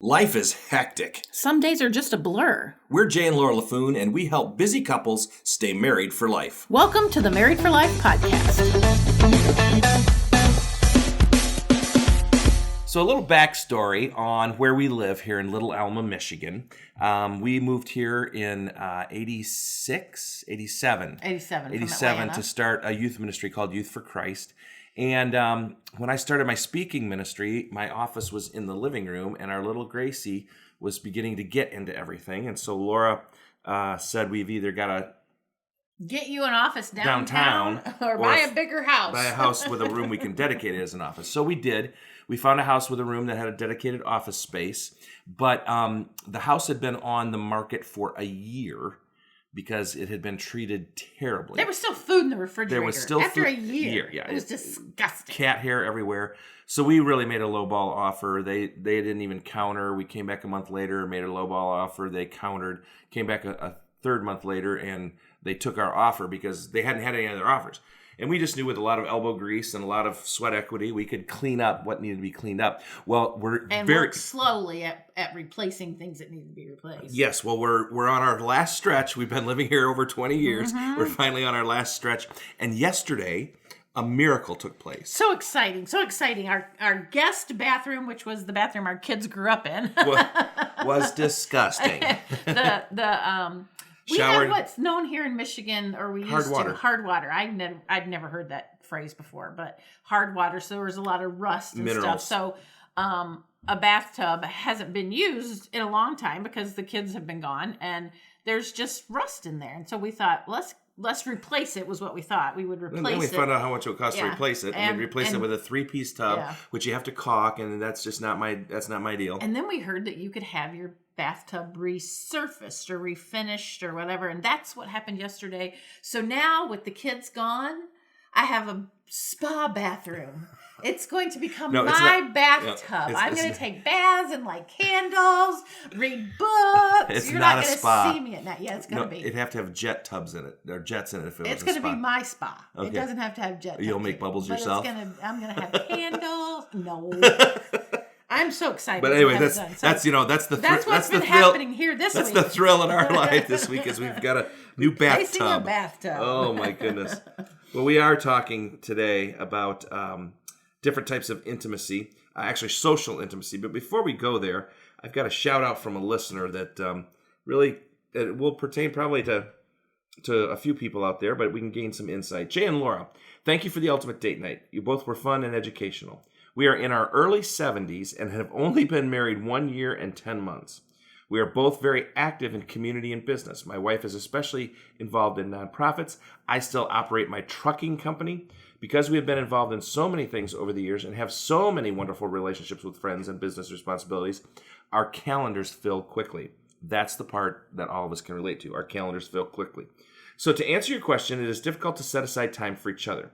Life is hectic. Some days are just a blur. We're Jay and Laura LaFoon, and we help busy couples stay married for life. Welcome to the Married for Life podcast. So a little backstory on where we live here in Little Alma, Michigan. We moved here in 87 to start a youth ministry called Youth for Christ. And when I started my speaking ministry, my office was in the living room, and our little Gracie was beginning to get into everything. And so Laura said we've either got to get you an office downtown or buy a bigger house. Buy a house with a room we can dedicate it as an office. So we did. We found a house with a room that had a dedicated office space. But the house had been on the market for a year because it had been treated terribly. There was still food in the refrigerator. There was still after food. A year. Yeah, it was disgusting. Cat hair everywhere. So we really made a lowball offer. They didn't even counter. We came back a month later, made a lowball offer. They countered. Came back a third month later, and they took our offer because they hadn't had any other offers. And we just knew with a lot of elbow grease and a lot of sweat equity, we could clean up what needed to be cleaned up. Well, work slowly at replacing things that need to be replaced. Yes, well, we're on our last stretch. We've been living here over 20 years. Mm-hmm. We're finally on our last stretch. And yesterday, a miracle took place. So exciting. Our guest bathroom, which was the bathroom our kids grew up in, was disgusting. We have what's known here in Michigan, or we used hard water. I'd never heard that phrase before, but hard water. So there was a lot of rust and minerals. Stuff. So a bathtub hasn't been used in a long time because the kids have been gone, and there's just rust in there. And so we thought, let's replace it. Was what we thought we would replace it. And then we found out how much it would cost to replace it, and we replaced it with a 3-piece tub, which you have to caulk, and that's not my deal. And then we heard that you could have your bathtub resurfaced or refinished or whatever, and that's what happened yesterday. So now with the kids gone, I have a spa bathroom. It's going to become my bathtub. I'm going to take baths and light candles, read books. You're not going to see me at night. Yeah, it's going to be. It'd have to have jet tubs in it, or jets in it if it was a spa. It's going to be my spa. Okay. It doesn't have to have jet tubs. You'll make bubbles yourself? I'm going to have candles. No. I'm so excited. But anyway, that's what's been happening here this week. That's the thrill in our life this week is we've got a new bathtub. Placing a bathtub. Oh my goodness. Well, we are talking today about different types of intimacy, actually social intimacy. But before we go there, I've got a shout out from a listener that really it will pertain probably to a few people out there, but we can gain some insight. Jay and Laura, thank you for the ultimate date night. You both were fun and educational. We are in our early 70s and have only been married 1 year and 10 months. We are both very active in community and business. My wife is especially involved in nonprofits. I still operate my trucking company. Because we have been involved in so many things over the years and have so many wonderful relationships with friends and business responsibilities, our calendars fill quickly. That's the part that all of us can relate to. Our calendars fill quickly. So to answer your question, it is difficult to set aside time for each other.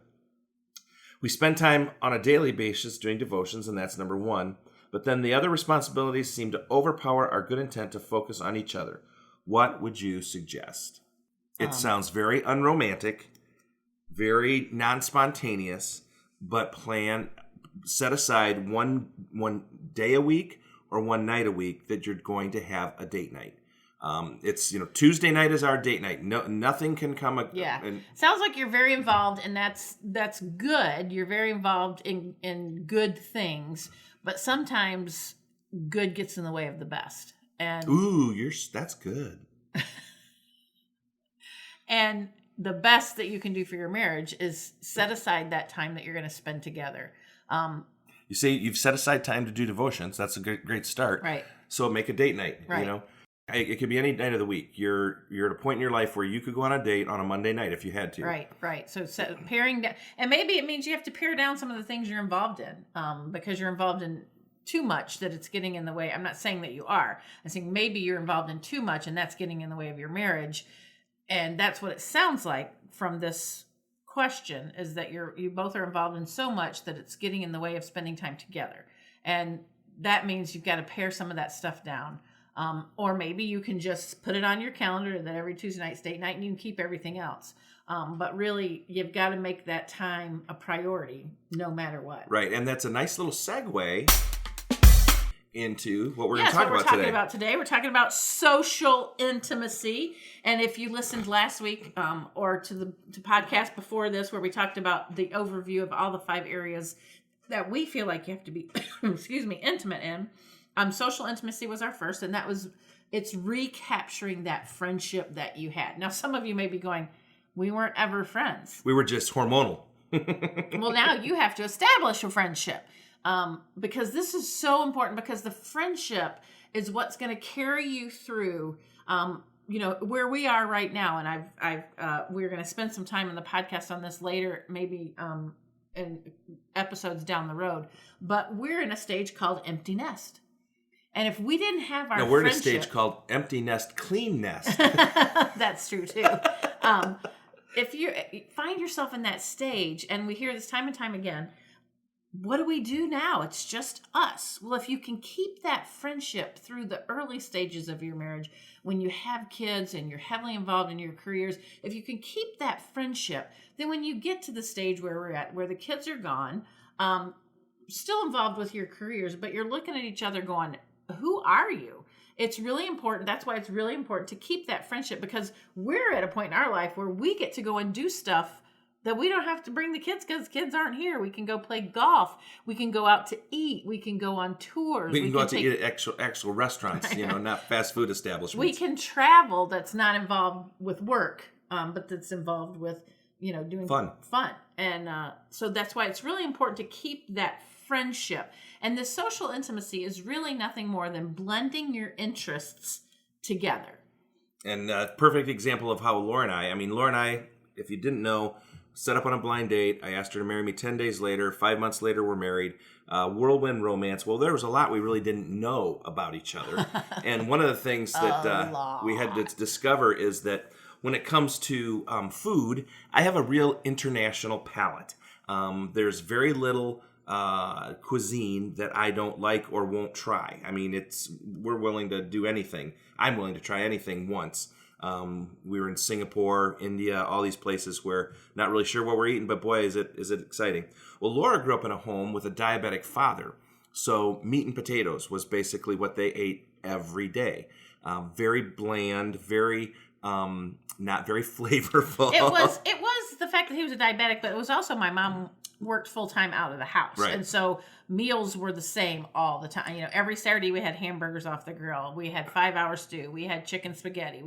We spend time on a daily basis doing devotions, and that's number one. But then the other responsibilities seem to overpower our good intent to focus on each other. What would you suggest? It sounds very unromantic, very non-spontaneous, but set aside one day a week or one night a week that you're going to have a date night. It's Tuesday night is our date night. No, nothing can come. Sounds like you're very involved, and that's good. You're very involved in good things, but sometimes good gets in the way of the best. And that's good. And the best that you can do for your marriage is set aside that time that you're going to spend together. You say you've set aside time to do devotions. That's a great start. Right. So make a date night. Right. It could be any night of the week. You're at a point in your life where you could go on a date on a Monday night if you had to. Right. So paring down, and maybe it means you have to pare down some of the things you're involved in, because you're involved in too much that it's getting in the way. I'm not saying that you are. I'm saying maybe you're involved in too much, and that's getting in the way of your marriage. And that's what it sounds like from this question, is that you both are involved in so much that it's getting in the way of spending time together. And that means you've got to pare some of that stuff down. Or maybe you can just put it on your calendar that every Tuesday night's date night and you can keep everything else. But really, you've got to make that time a priority no matter what. Right. And that's a nice little segue into what we're going to talk about today. We're talking about social intimacy. And if you listened last week or to the podcast before this, where we talked about the overview of all the 5 areas that we feel like you have to be, intimate in, social intimacy was our first, and it's recapturing that friendship that you had. Now, some of you may be going, we weren't ever friends. We were just hormonal. Well, now you have to establish a friendship. Because this is so important, because the friendship is what's going to carry you through, where we are right now. And we're going to spend some time in the podcast on this later, maybe in episodes down the road. But we're in a stage called empty nest. And if we didn't have our we're in a stage called empty nest, clean nest. That's true too. If you find yourself in that stage, and we hear this time and time again, what do we do now? It's just us. Well, if you can keep that friendship through the early stages of your marriage, when you have kids and you're heavily involved in your careers, if you can keep that friendship, then when you get to the stage where we're at, where the kids are gone, still involved with your careers, but you're looking at each other going, who are you? It's really important. That's why it's really important to keep that friendship, because we're at a point in our life where we get to go and do stuff that we don't have to bring the kids, because kids aren't here. We can go play golf. We can go out to eat. We can go on tours. We can go out to eat at actual restaurants, not fast food establishments. We can travel that's not involved with work, but that's involved with, doing fun. And so that's why it's really important to keep that friendship. And the social intimacy is really nothing more than blending your interests together. And a perfect example of how Laura and I, if you didn't know, set up on a blind date. I asked her to marry me 10 days later. 5 months later, we're married. Whirlwind romance. Well, there was a lot we really didn't know about each other. And one of the things that we had to discover is that when it comes to food, I have a real international palate. There's very little cuisine that I don't like or won't try. I mean, we're willing to do anything. I'm willing to try anything once. We were in Singapore, India, all these places where not really sure what we're eating, but boy, is it exciting. Well, Laura grew up in a home with a diabetic father, so meat and potatoes was basically what they ate every day. Very bland, very not very flavorful. It was the fact that he was a diabetic, but it was also my mom worked full-time out of the house. Right. And so meals were the same all the time. Every Saturday we had hamburgers off the grill. We had 5-hour stew. We had chicken spaghetti.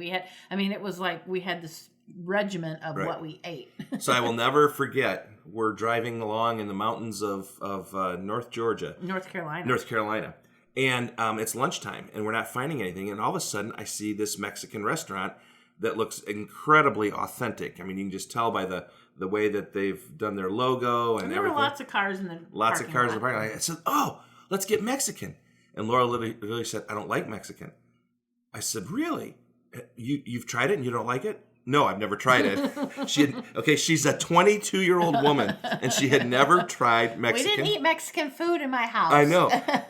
It was like we had this regiment of what we ate. So I will never forget, we're driving along in the mountains of North Carolina. And it's lunchtime, and we're not finding anything. And all of a sudden, I see this Mexican restaurant that looks incredibly authentic. I mean, you can just tell by the way that they've done their logo and there everything. Were lots of cars in the parking lot. I said, oh, let's get Mexican. And Laura literally said, I don't like Mexican. I said, really? You've tried it and you don't like it? No, I've never tried it. She's a 22-year-old woman, and she had never tried Mexican. We didn't eat Mexican food in my house. I know.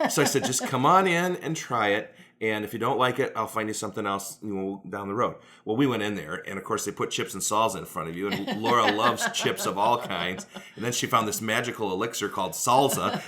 So I said, just come on in and try it. And if you don't like it, I'll find you something else down the road. Well, we went in there, and of course, they put chips and salsa in front of you, and Laura loves chips of all kinds. And then she found this magical elixir called salsa.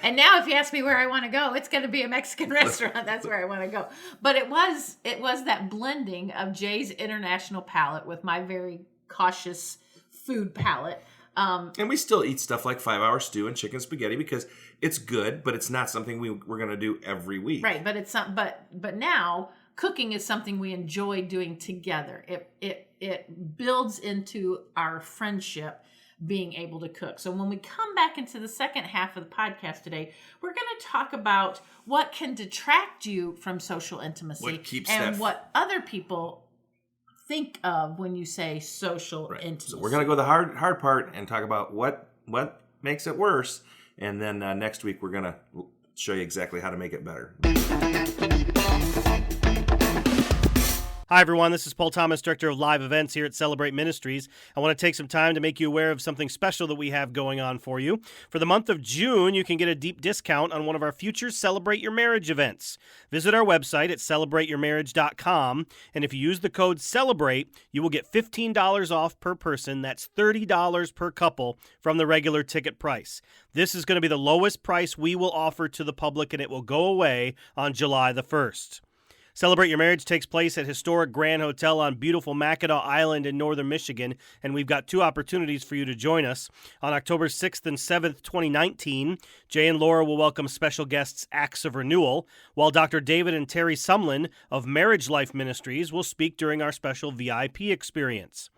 And now if you ask me where I want to go, it's going to be a Mexican restaurant. That's where I want to go. But it was that blending of Jay's international palate with my very cautious food palate. And we still eat stuff like 5-hour stew and chicken spaghetti because it's good, but it's not something we're going to do every week. Right, but it's not. But now cooking is something we enjoy doing together. It builds into our friendship, being able to cook. So when we come back into the second half of the podcast today, we're going to talk about what can detract you from social intimacy what other people think of when you say social intimacy. So we're going to go the hard part and talk about what makes it worse. And then next week, we're going to show you exactly how to make it better. Hi, everyone. This is Paul Thomas, Director of Live Events here at Celebrate Ministries. I want to take some time to make you aware of something special that we have going on for you. For the month of June, you can get a deep discount on one of our future Celebrate Your Marriage events. Visit our website at celebrateyourmarriage.com, and if you use the code CELEBRATE, you will get $15 off per person. That's $30 per couple from the regular ticket price. This is going to be the lowest price we will offer to the public, and it will go away on July the 1st. Celebrate Your Marriage takes place at historic Grand Hotel on beautiful Mackinac Island in northern Michigan, and we've got two opportunities for you to join us. On October 6th and 7th, 2019, Jay and Laura will welcome special guests Acts of Renewal, while Dr. David and Terry Sumlin of Marriage Life Ministries will speak during our special VIP experience.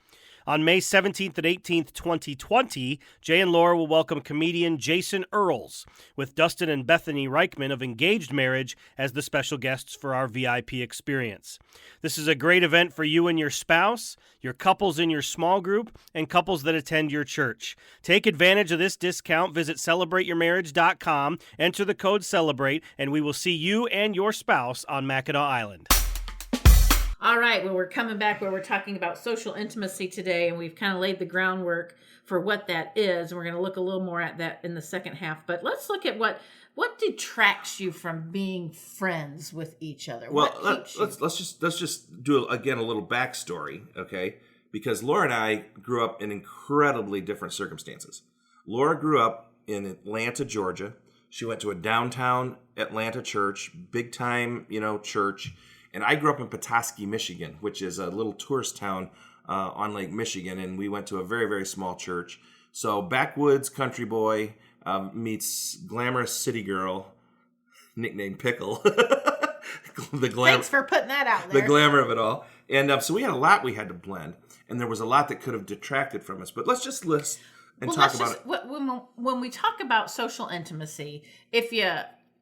On May 17th and 18th, 2020, Jay and Laura will welcome comedian Jason Earls, with Dustin and Bethany Reichman of Engaged Marriage as the special guests for our VIP experience. This is a great event for you and your spouse, your couples in your small group, and couples that attend your church. Take advantage of this discount. Visit celebrateyourmarriage.com, enter the code CELEBRATE, and we will see you and your spouse on Mackinac Island. All right, well, we're coming back where we're talking about social intimacy today, and we've kind of laid the groundwork for what that is. And we're going to look a little more at that in the second half. But let's look at what detracts you from being friends with each other. Well, let's just do again a little backstory, okay? Because Laura and I grew up in incredibly different circumstances. Laura grew up in Atlanta, Georgia. She went to a downtown Atlanta church, big time, church. And I grew up in Petoskey, Michigan, which is a little tourist town on Lake Michigan, and we went to a very, very small church. So backwoods country boy meets glamorous city girl, nicknamed Pickle. Thanks for putting that out there. The glamour of it all. And so we had a lot we had to blend, and there was a lot that could have detracted from us. But let's just list and talk about it. When we talk about social intimacy, if you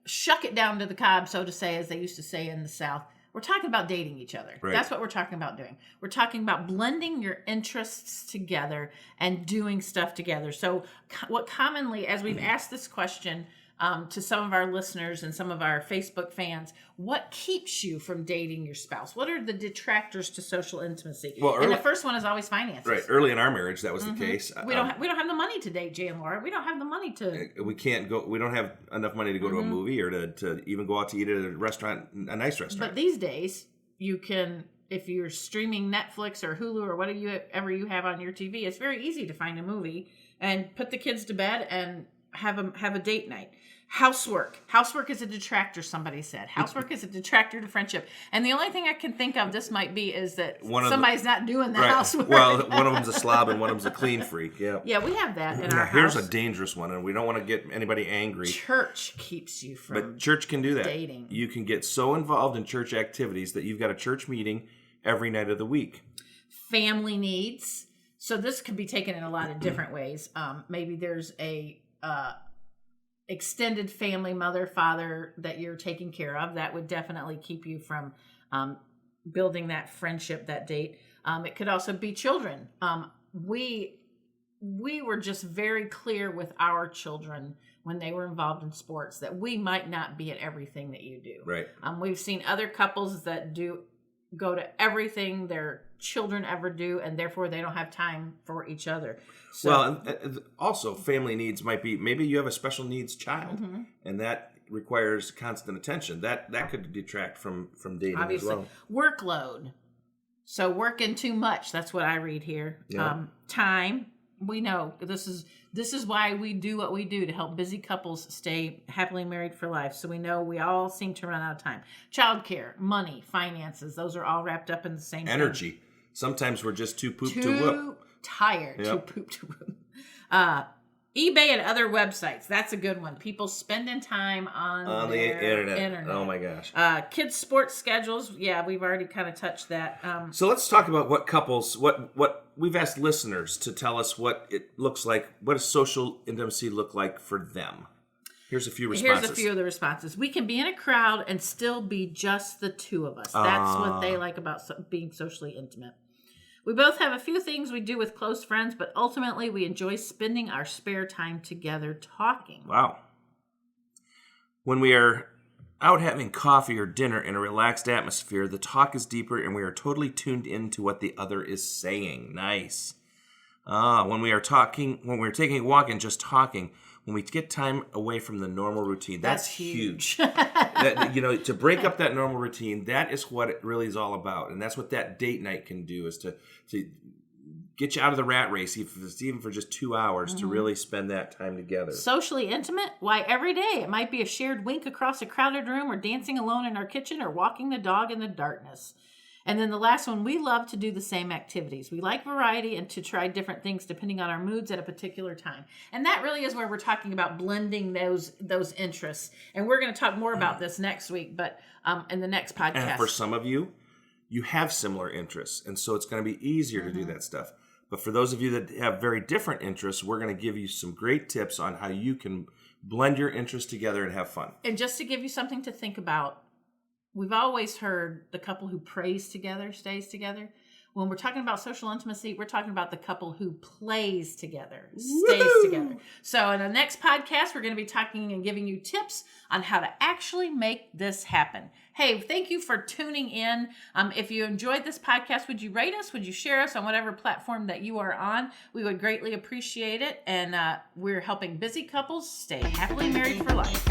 shuck it down to the cob, so to say, as they used to say in the South, we're talking about dating each other. Right. That's what we're talking about doing. We're talking about blending your interests together and doing stuff together. So what commonly, as we've asked this question to some of our listeners and some of our Facebook fans, what keeps you from dating your spouse? What are the detractors to social intimacy? Well, and the first one is always finances. Right. Early in our marriage, that was the case. We don't have the money to date Jay and Laura. We don't have the money to. We can't go. We don't have enough money to go to a movie or to even go out to eat at a restaurant, a nice restaurant. But these days, you can, if you're streaming Netflix or Hulu or whatever you have on your TV, it's very easy to find a movie and put the kids to bed and have a date night. Housework is a detractor, somebody said. Housework is a detractor to friendship. And the only thing I can think of this might be is that somebody's not doing the housework. Well, one of them's a slob and one of them's a clean freak. Yeah. Yeah, we have that in our Here's house. a dangerous one, and we don't want to get anybody angry. Church keeps you from But church can do that. Dating. You can get so involved in church activities that you've got a church meeting every night of the week. Family needs. So this could be taken in a lot of different ways. Maybe there's a extended family, mother, father, that you're taking care of. That would definitely keep you from building that friendship, that date. It could also be children. We were just very clear with our children when they were involved in sports that we might not be at everything that you do. Right. We've seen other couples that go to everything their children ever do, and therefore they don't have time for each other. So, well, and also family needs might be, maybe you have a special needs child, and that requires constant attention. That could detract from dating obviously. as well. Workload. So working too much. That's what I read here. Yeah. Time. We know this is why we do what we do, to help busy couples stay happily married for life. So we know we all seem to run out of time. Childcare, money, finances, those are all wrapped up in the same Energy. thing. Sometimes we're just too poop to whoop. Tired to poop to whoop. eBay and other websites. That's a good one. People spending time on the internet. Oh my gosh. Kids' sports schedules. Yeah, we've already kind of touched that. So let's talk about what couples, what we've asked listeners to tell us what it looks like. What does social intimacy look like for them? Here's a few responses. Here's a few of the responses. We can be in a crowd and still be just the two of us. That's what they like about being socially intimate. We both have a few things we do with close friends, but ultimately we enjoy spending our spare time together talking. Wow. When we are out having coffee or dinner in a relaxed atmosphere, the talk is deeper and we are totally tuned into what the other is saying. Nice. When we're taking a walk and just talking, when we get time away from the normal routine, that's huge. To break up that normal routine, that is what it really is all about. And that's what that date night can do, is to get you out of the rat race, even for just 2 hours, to really spend that time together. Socially intimate? Why, every day. It might be a shared wink across a crowded room, or dancing alone in our kitchen, or walking the dog in the darkness. And then the last one, we love to do the same activities. We like variety and to try different things depending on our moods at a particular time. And that really is where we're talking about blending those interests. And we're going to talk more about this next week, but in the next podcast. And for some of you, you have similar interests, and so it's going to be easier to do that stuff. But for those of you that have very different interests, we're going to give you some great tips on how you can blend your interests together and have fun. And just to give you something to think about, we've always heard the couple who prays together stays together. When we're talking about social intimacy, we're talking about the couple who plays together, stays together. So in the next podcast, we're going to be talking and giving you tips on how to actually make this happen. Hey, thank you for tuning in. If you enjoyed this podcast, would you rate us? Would you share us on whatever platform that you are on? We would greatly appreciate it. And we're helping busy couples stay happily married for life.